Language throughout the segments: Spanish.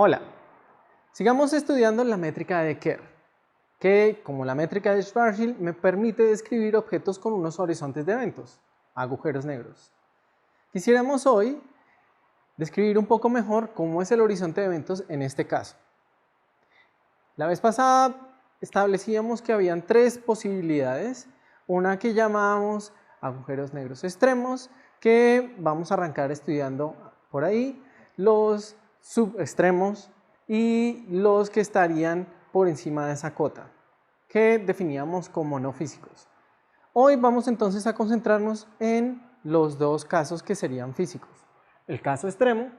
Hola, sigamos estudiando la métrica de Kerr, que como la métrica de Schwarzschild me permite describir objetos con unos horizontes de eventos, agujeros negros. Quisiéramos hoy describir un poco mejor cómo es el horizonte de eventos en este caso. La vez pasada establecíamos que habían tres posibilidades, una que llamábamos agujeros negros extremos, que vamos a arrancar estudiando por ahí, los subextremos y los que estarían por encima de esa cota, que definíamos como no físicos. Hoy vamos entonces a concentrarnos en los dos casos que serían físicos. El caso extremo,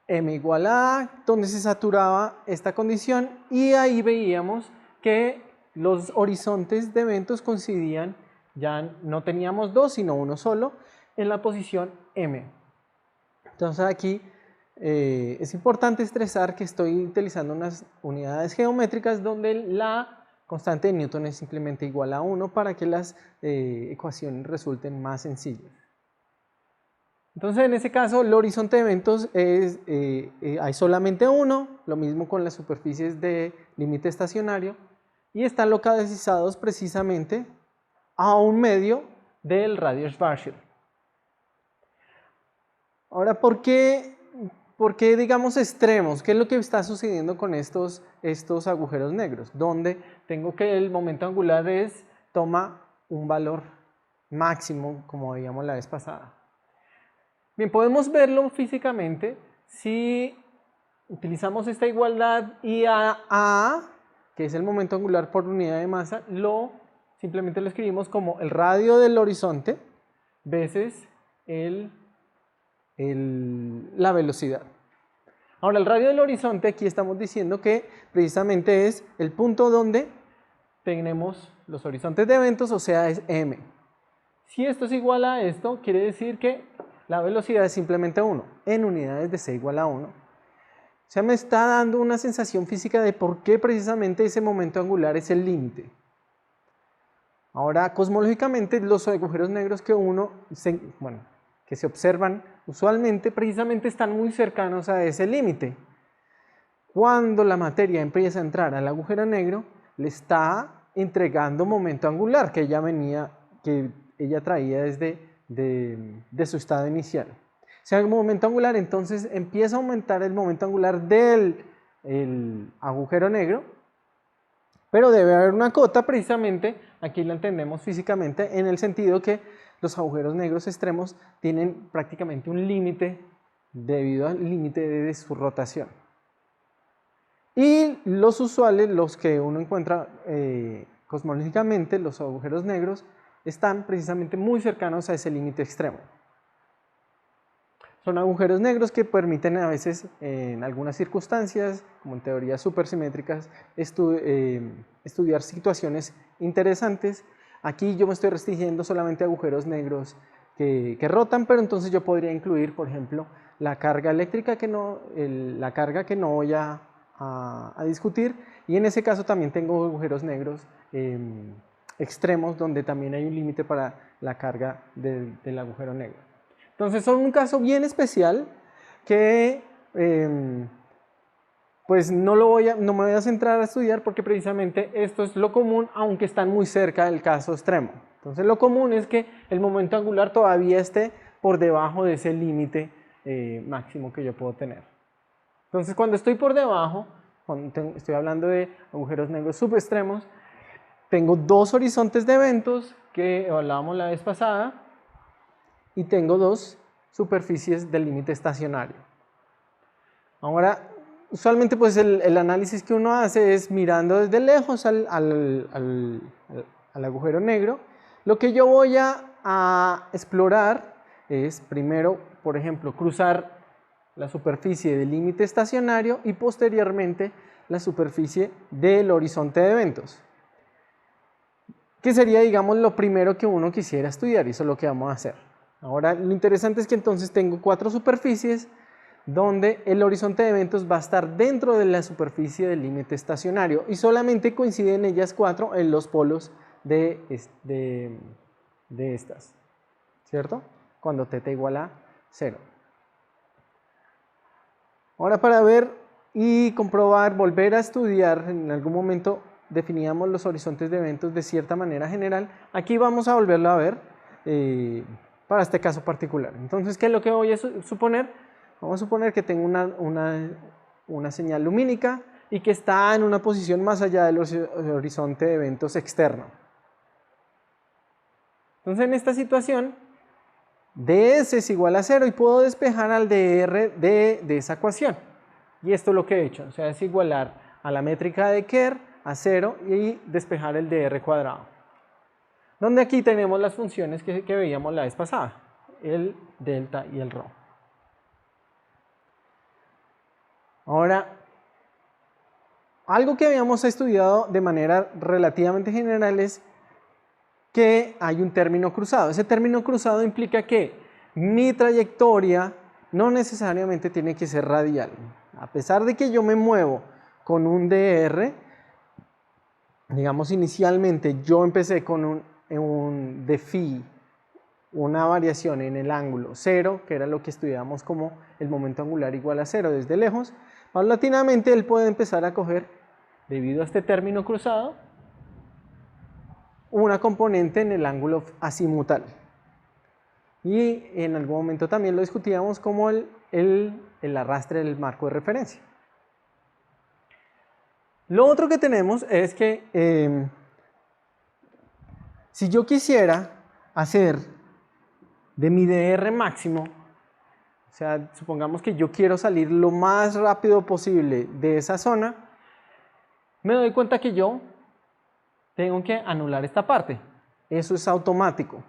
m igual a A, donde se saturaba esta condición y ahí veíamos que los horizontes de eventos coincidían, ya no teníamos dos sino uno solo, en la posición M. Entonces aquí es importante estresar que estoy utilizando unas unidades geométricas donde la constante de Newton es simplemente igual a 1 para que las ecuaciones resulten más sencillas. Entonces en ese caso el horizonte de eventos hay solamente uno, lo mismo con las superficies de límite estacionario y están localizados precisamente a un medio del radio Schwarzschild. Ahora, ¿por qué digamos extremos? ¿Qué es lo que está sucediendo con estos agujeros negros? Donde tengo que el momento angular toma un valor máximo, como veíamos la vez pasada. Bien, podemos verlo físicamente si utilizamos esta igualdad IA, que es el momento angular por unidad de masa, simplemente lo escribimos como el radio del horizonte veces la velocidad. Ahora, el radio del horizonte, aquí estamos diciendo que precisamente es el punto donde tenemos los horizontes de eventos, o sea, es m. Si esto es igual a esto, quiere decir que la velocidad es simplemente 1, en unidades de c igual a 1. O sea, me está dando una sensación física de por qué precisamente ese momento angular es el límite. Ahora, cosmológicamente, los agujeros negros que se observan usualmente precisamente están muy cercanos a ese límite. Cuando la materia empieza a entrar al agujero negro, le está entregando momento angular que ella traía desde de su estado inicial. Si hay un momento angular, entonces empieza a aumentar el momento angular del agujero negro, pero debe haber una cota precisamente, aquí la entendemos físicamente, en el sentido que los agujeros negros extremos tienen prácticamente un límite debido al límite de su rotación. Y los usuales, los que uno encuentra cosmológicamente, los agujeros negros, están precisamente muy cercanos a ese límite extremo. Son agujeros negros que permiten a veces, en algunas circunstancias, como en teorías supersimétricas, estudiar situaciones interesantes. Aquí yo me estoy restringiendo solamente a agujeros negros que rotan, pero entonces yo podría incluir, por ejemplo, la carga eléctrica la carga que no voy a discutir, y en ese caso también tengo agujeros negros extremos donde también hay un límite para la carga del agujero negro. Entonces son un caso bien especial que pues no me voy a centrar a estudiar porque precisamente esto es lo común, aunque están muy cerca del caso extremo. Entonces lo común es que el momento angular todavía esté por debajo de ese límite máximo que yo puedo tener. Entonces cuando estoy por debajo, estoy hablando de agujeros negros subextremos, tengo dos horizontes de eventos que evaluábamos la vez pasada y tengo dos superficies del límite estacionario. Ahora, usualmente pues el análisis que uno hace es mirando desde lejos al agujero negro. Lo que yo voy a explorar es primero, por ejemplo, cruzar la superficie del límite estacionario y posteriormente la superficie del horizonte de eventos, que sería, digamos, lo primero que uno quisiera estudiar, y eso es lo que vamos a hacer. Ahora, lo interesante es que entonces tengo cuatro superficies donde el horizonte de eventos va a estar dentro de la superficie del límite estacionario y solamente coinciden ellas cuatro en los polos de estas, ¿cierto? Cuando θ igual a 0. Ahora para ver y comprobar, volver a estudiar, en algún momento definíamos los horizontes de eventos de cierta manera general, aquí vamos a volverlo a ver para este caso particular. Entonces, ¿qué es lo que voy a suponer? Vamos a suponer que tengo una señal lumínica y que está en una posición más allá del horizonte de eventos externo. Entonces, en esta situación, ds es igual a 0 y puedo despejar al dr de esa ecuación. Y esto es lo que he hecho, o sea, es igualar a la métrica de Kerr a 0 y despejar el dr cuadrado. Donde aquí tenemos las funciones que veíamos la vez pasada, el delta y el rho. Ahora, algo que habíamos estudiado de manera relativamente general es que hay un término cruzado. Ese término cruzado implica que mi trayectoria no necesariamente tiene que ser radial. A pesar de que yo me muevo con un dr, digamos inicialmente yo empecé con un de phi, una variación en el ángulo 0, que era lo que estudiamos como el momento angular igual a 0 desde lejos, paulatinamente él puede empezar a coger, debido a este término cruzado, una componente en el ángulo azimutal. Y en algún momento también lo discutíamos como el arrastre del marco de referencia. Lo otro que tenemos es que si yo quisiera hacer de mi dr máximo, o sea, supongamos que yo quiero salir lo más rápido posible de esa zona, me doy cuenta que yo tengo que anular esta parte. Eso es automático.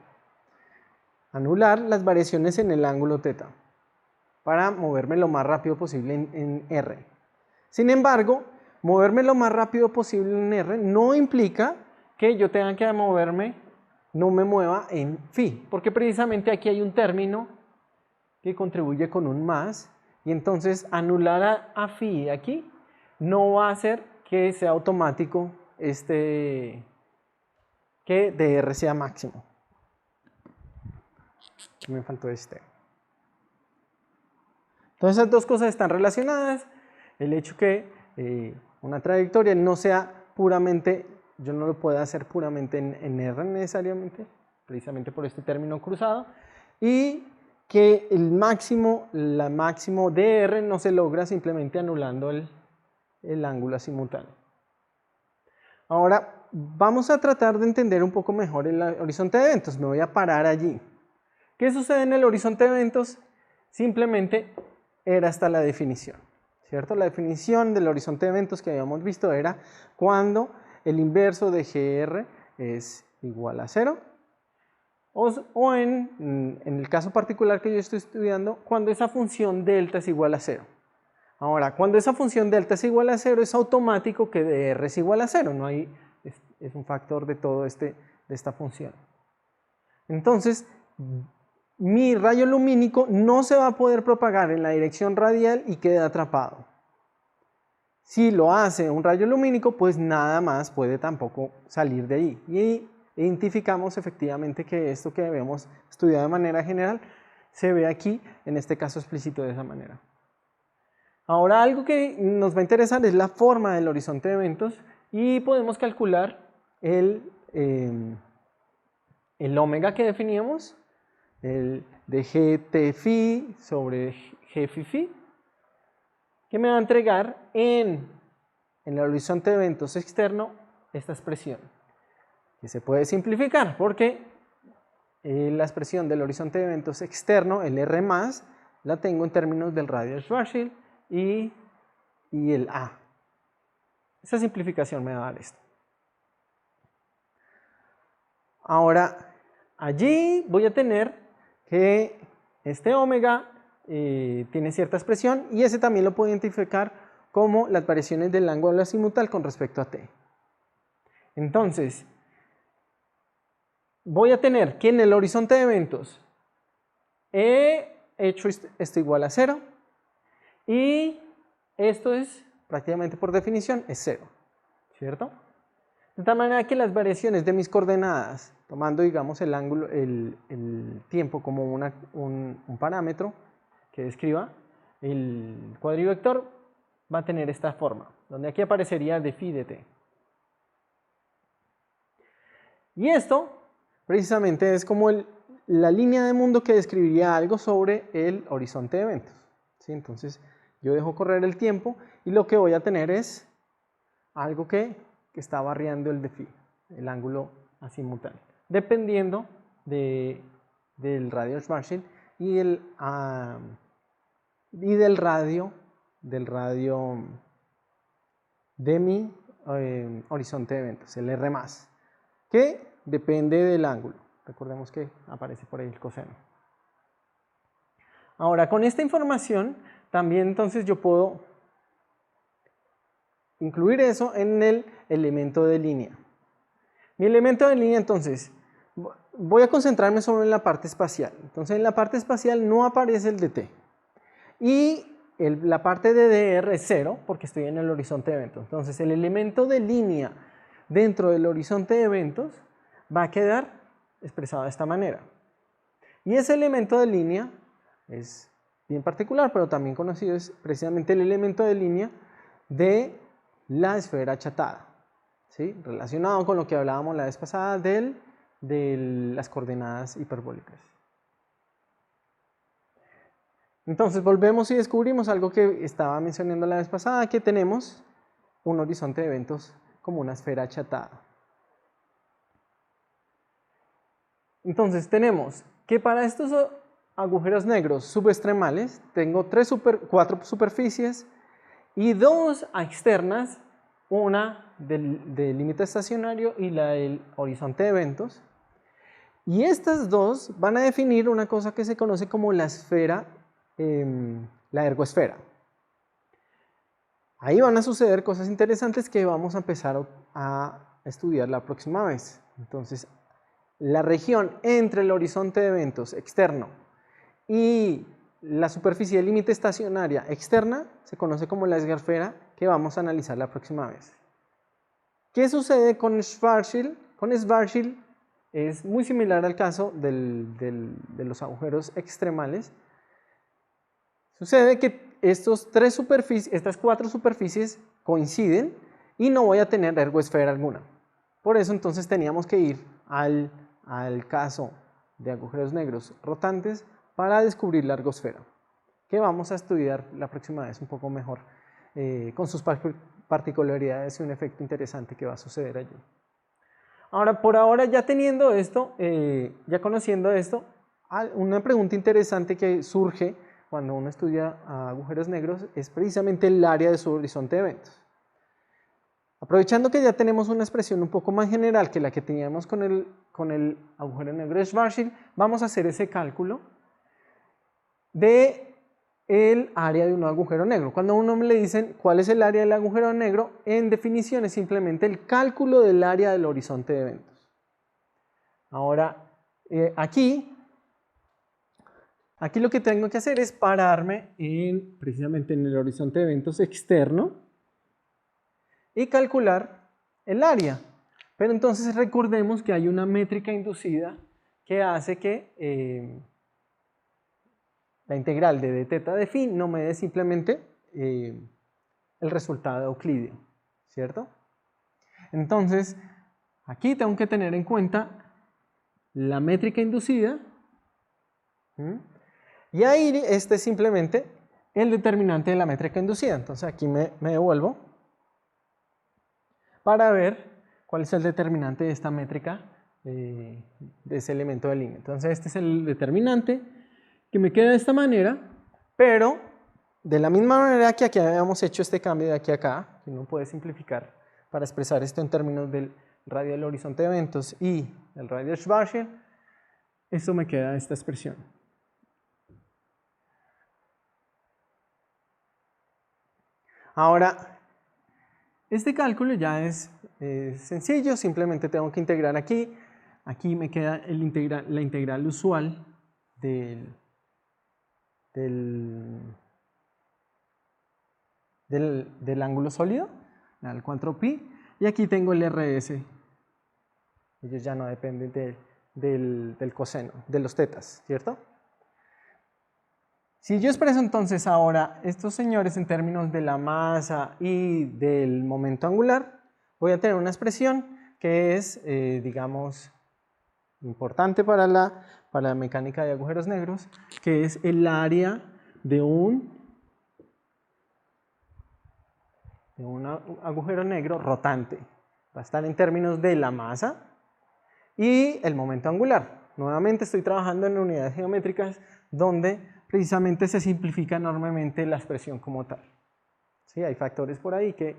Anular las variaciones en el ángulo θ para moverme lo más rápido posible en R. Sin embargo, moverme lo más rápido posible en R no implica que yo tenga que moverme, no me mueva en phi, porque precisamente aquí hay un término que contribuye con un más, y entonces anular a phi aquí no va a hacer que sea automático que dr sea máximo. Me faltó este. Entonces esas dos cosas están relacionadas. El hecho que una trayectoria no sea puramente, yo no lo puedo hacer puramente en R necesariamente, precisamente por este término cruzado, y que el máximo dr no se logra simplemente anulando el ángulo azimutal. Ahora vamos a tratar de entender un poco mejor el horizonte de eventos. Me voy a parar allí. ¿Qué sucede en el horizonte de eventos? Simplemente era hasta la definición, ¿cierto? La definición del horizonte de eventos que habíamos visto era cuando el inverso de GR es igual a 0, o en el caso particular que yo estoy estudiando, cuando esa función delta es igual a 0. Ahora, cuando esa función delta es igual a 0, es automático que dr es igual a 0, no hay, es un factor de todo de esta función. Entonces, mi rayo lumínico no se va a poder propagar en la dirección radial y queda atrapado. Si lo hace un rayo lumínico, pues nada más puede tampoco salir de ahí. Y identificamos efectivamente que esto que habíamos estudiado de manera general se ve aquí, en este caso explícito de esa manera. Ahora algo que nos va a interesar es la forma del horizonte de eventos y podemos calcular el omega que definíamos, el de gt phi sobre g phi phi, que me va a entregar en el horizonte de eventos externo esta expresión, que se puede simplificar porque la expresión del horizonte de eventos externo, el R+, la tengo en términos del radio de Schwarzschild y el A. Esa simplificación me va a dar esto. Ahora, allí voy a tener que este omega tiene cierta expresión y ese también lo puedo identificar como las variaciones del ángulo azimutal con respecto a t. Entonces, voy a tener que en el horizonte de eventos he hecho esto igual a 0 y esto es prácticamente por definición es 0, ¿cierto? De tal manera que las variaciones de mis coordenadas, tomando digamos el ángulo, el tiempo como un parámetro que describa, el cuadrivector va a tener esta forma, donde aquí aparecería de phi de t. Y esto precisamente es como la línea de mundo que describiría algo sobre el horizonte de eventos, ¿sí? Entonces yo dejo correr el tiempo y lo que voy a tener es algo que está variando el de phi, el ángulo azimutal, dependiendo del radio Schwarzschild y del radio de mi horizonte de eventos, el R+, que depende del ángulo. Recordemos que aparece por ahí el coseno. Ahora, con esta información, también entonces yo puedo incluir eso en el elemento de línea. Mi elemento de línea, entonces, voy a concentrarme solo en la parte espacial. Entonces, en la parte espacial no aparece el dt. Y la parte de dr es 0, porque estoy en el horizonte de eventos. Entonces, el elemento de línea dentro del horizonte de eventos va a quedar expresado de esta manera. Y ese elemento de línea es bien particular, pero también conocido, es precisamente el elemento de línea de la esfera achatada, ¿sí? Relacionado con lo que hablábamos la vez pasada de las coordenadas hiperbólicas. Entonces volvemos y descubrimos algo que estaba mencionando la vez pasada, que tenemos un horizonte de eventos como una esfera achatada. Entonces tenemos que para estos agujeros negros subextremales tengo 4 superficies y 2 externas, una del límite estacionario y la del horizonte de eventos. Y estas dos van a definir una cosa que se conoce como la esfera, la ergoesfera. Ahí van a suceder cosas interesantes que vamos a empezar a estudiar la próxima vez. Entonces, la región entre el horizonte de eventos externo y la superficie de límite estacionaria externa se conoce como la esfera, que vamos a analizar la próxima vez. ¿Qué sucede con Schwarzschild? Con Schwarzschild es muy similar al caso de los agujeros extremales. Sucede que estas 4 superficies coinciden y no voy a tener ergoesfera alguna. Por eso entonces teníamos que ir al caso de agujeros negros rotantes para descubrir la ergoesfera, que vamos a estudiar la próxima vez un poco mejor, con sus particularidades y un efecto interesante que va a suceder allí. Ahora, por ahora, ya teniendo esto, ya conociendo esto, una pregunta interesante que surge cuando uno estudia agujeros negros es precisamente el área de su horizonte de eventos. Aprovechando que ya tenemos una expresión un poco más general que la que teníamos con el agujero negro de Schwarzschild, vamos a hacer ese cálculo de el área de un agujero negro. Cuando a uno le dicen cuál es el área del agujero negro, en definición es simplemente el cálculo del área del horizonte de eventos. Ahora, aquí lo que tengo que hacer es pararme precisamente en el horizonte de eventos externo y calcular el área. Pero entonces recordemos que hay una métrica inducida que hace que la integral de d θ de phi no me dé simplemente el resultado euclídeo, ¿cierto? Entonces, aquí tengo que tener en cuenta la métrica inducida, y ahí este es simplemente el determinante de la métrica inducida. Entonces aquí me devuelvo para ver cuál es el determinante de esta métrica, de ese elemento de línea. Entonces este es el determinante que me queda de esta manera, pero de la misma manera que aquí habíamos hecho este cambio de aquí a acá, que uno puede simplificar para expresar esto en términos del radio del horizonte de eventos y el radio de Schwarzschild, esto me queda esta expresión. Ahora, este cálculo ya es sencillo, simplemente tengo que integrar aquí. Aquí me queda la integral usual del ángulo sólido, al 4pi, y aquí tengo el RS. Ellos ya no dependen del coseno, de los tetas, ¿cierto? Si yo expreso entonces ahora estos señores en términos de la masa y del momento angular, voy a tener una expresión que es, digamos, importante para la mecánica de agujeros negros, que es el área de un agujero negro rotante. Va a estar en términos de la masa y el momento angular. Nuevamente estoy trabajando en unidades geométricas donde precisamente se simplifica enormemente la expresión como tal. ¿Sí? Hay factores por ahí que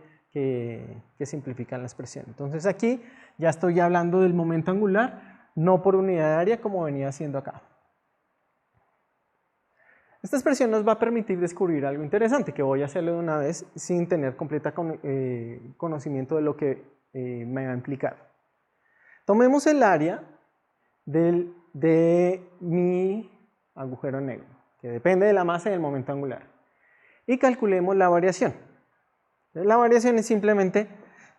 simplifican la expresión. Entonces aquí ya estoy hablando del momento angular, no por unidad de área como venía haciendo acá. Esta expresión nos va a permitir descubrir algo interesante, que voy a hacerlo de una vez sin tener completa conocimiento de lo que me va a implicar. Tomemos el área de mi agujero negro, que depende de la masa y del momento angular, y calculemos la variación. La variación es simplemente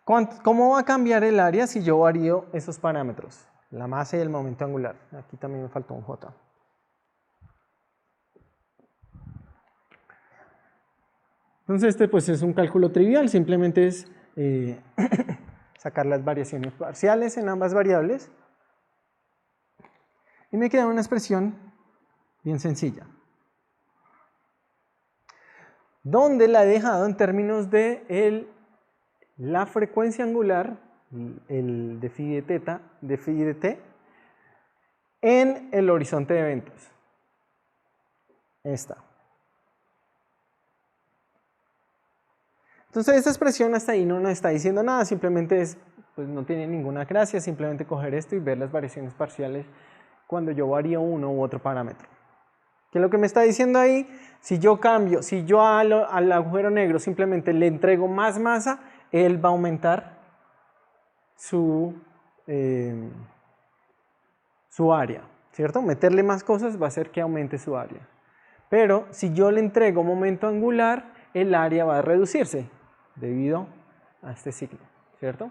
cómo va a cambiar el área si yo varío esos parámetros, la masa y el momento angular. Aquí también me faltó un J. Entonces este pues es un cálculo trivial, simplemente es sacar las variaciones parciales en ambas variables y me queda una expresión bien sencilla, donde la he dejado en términos de la frecuencia angular, el de phi de teta, de phi de t, en el horizonte de eventos. Esta. Entonces esta expresión hasta ahí no nos está diciendo nada, simplemente pues no tiene ninguna gracia, simplemente coger esto y ver las variaciones parciales cuando yo varío uno u otro parámetro. ¿Qué es lo que me está diciendo ahí? Si yo al agujero negro simplemente le entrego más masa, él va a aumentar su área, ¿cierto? Meterle más cosas va a hacer que aumente su área. Pero si yo le entrego momento angular, el área va a reducirse debido a este signo, ¿cierto?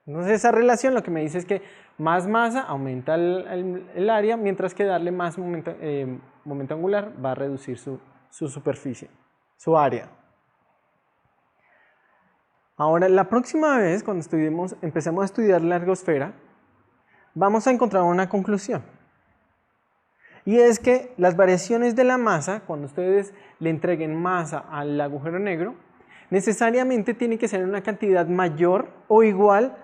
Entonces esa relación lo que me dice es que más masa aumenta el área, mientras que darle más momento angular va a reducir su superficie, su área. Ahora, la próxima vez, cuando empecemos a estudiar la ergosfera, vamos a encontrar una conclusión. Y es que las variaciones de la masa, cuando ustedes le entreguen masa al agujero negro, necesariamente tiene que ser una cantidad mayor o igual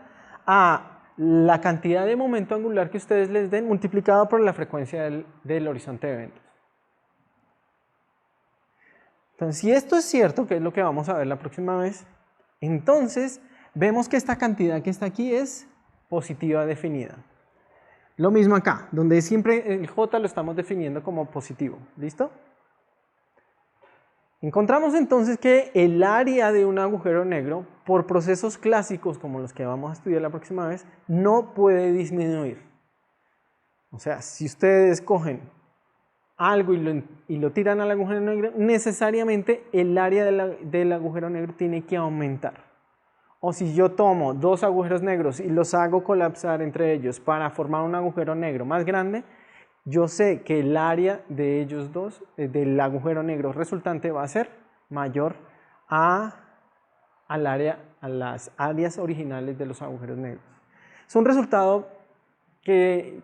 a la cantidad de momento angular que ustedes les den multiplicado por la frecuencia del horizonte de eventos. Entonces, si esto es cierto, que es lo que vamos a ver la próxima vez, entonces vemos que esta cantidad que está aquí es positiva definida. Lo mismo acá, donde siempre el J lo estamos definiendo como positivo. ¿Listo? Encontramos entonces que el área de un agujero negro, por procesos clásicos como los que vamos a estudiar la próxima vez, no puede disminuir. O sea, si ustedes cogen algo y lo tiran al agujero negro, necesariamente el área del agujero negro tiene que aumentar. O si yo tomo dos agujeros negros y los hago colapsar entre ellos para formar un agujero negro más grande, yo sé que el área de ellos dos, del agujero negro resultante, va a ser mayor a las áreas originales de los agujeros negros. Es un resultado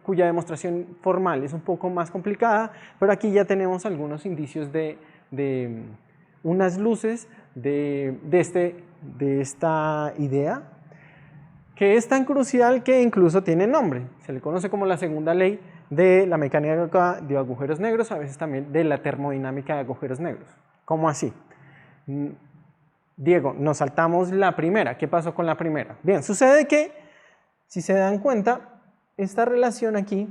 cuya demostración formal es un poco más complicada, pero aquí ya tenemos algunos indicios de unas luces de esta idea, que es tan crucial que incluso tiene nombre. Se le conoce como la segunda ley de la mecánica de agujeros negros, a veces también de la termodinámica de agujeros negros. ¿Cómo así? Diego, nos saltamos la primera. ¿Qué pasó con la primera? Bien, sucede que, si se dan cuenta, esta relación aquí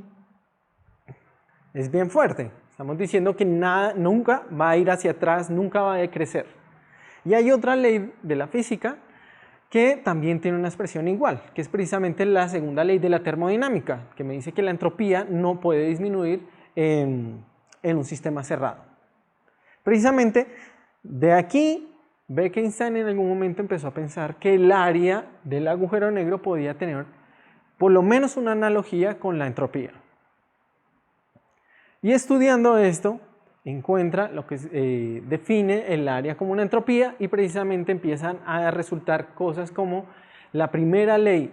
es bien fuerte. Estamos diciendo que nada, nunca va a ir hacia atrás, nunca va a decrecer. Y hay otra ley de la física que también tiene una expresión igual, que es precisamente la segunda ley de la termodinámica, que me dice que la entropía no puede disminuir en un sistema cerrado. Precisamente de aquí, Bekenstein en algún momento empezó a pensar que el área del agujero negro podía tener por lo menos una analogía con la entropía. Y estudiando esto, encuentra lo que define el área como una entropía, y precisamente empiezan a resultar cosas como la primera ley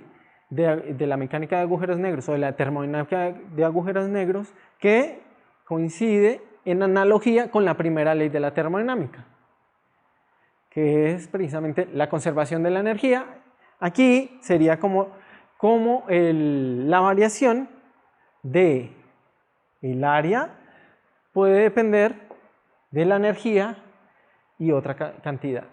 de la mecánica de agujeros negros o de la termodinámica de agujeros negros, que coincide en analogía con la primera ley de la termodinámica, que es precisamente la conservación de la energía. Aquí sería como la variación del área puede depender de la energía y otra cantidad.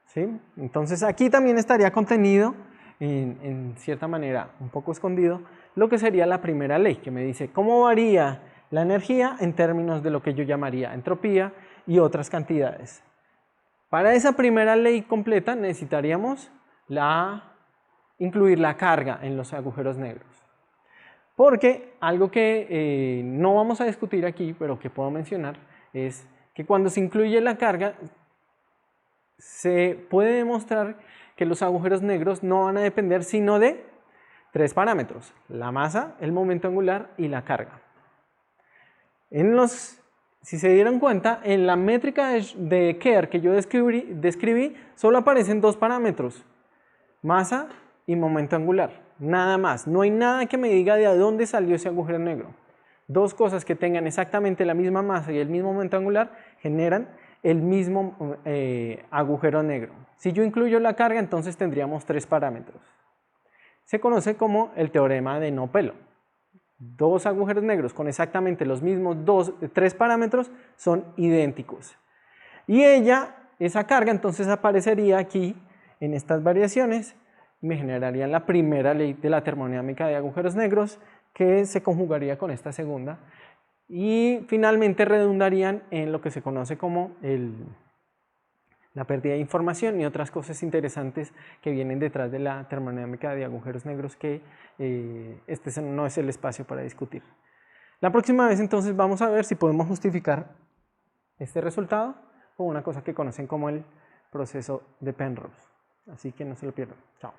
¿Sí? Entonces aquí también estaría contenido, en cierta manera un poco escondido, lo que sería la primera ley, que me dice cómo varía la energía en términos de lo que yo llamaría entropía y otras cantidades. Para esa primera ley completa necesitaríamos incluir la carga en los agujeros negros. Porque algo que no vamos a discutir aquí, pero que puedo mencionar, es que cuando se incluye la carga, se puede demostrar que los agujeros negros no van a depender sino de 3 parámetros: la masa, el momento angular y la carga. Si se dieron cuenta, en la métrica de Kerr que yo describí, solo aparecen 2 parámetros: masa y momento angular. Nada más. No hay nada que me diga de dónde salió ese agujero negro. Dos cosas que tengan exactamente la misma masa y el mismo momento angular generan el mismo agujero negro. Si yo incluyo la carga, entonces tendríamos 3 parámetros. Se conoce como el teorema de no pelo. 2 agujeros negros con exactamente los mismos 3 parámetros son idénticos. Y esa carga, entonces aparecería aquí en estas variaciones, me generarían la primera ley de la termodinámica de agujeros negros, que se conjugaría con esta segunda, y finalmente redundarían en lo que se conoce como la pérdida de información y otras cosas interesantes que vienen detrás de la termodinámica de agujeros negros, que este no es el espacio para discutir. La próxima vez entonces vamos a ver si podemos justificar este resultado con una cosa que conocen como el proceso de Penrose. Así que no se lo pierdan. Chao.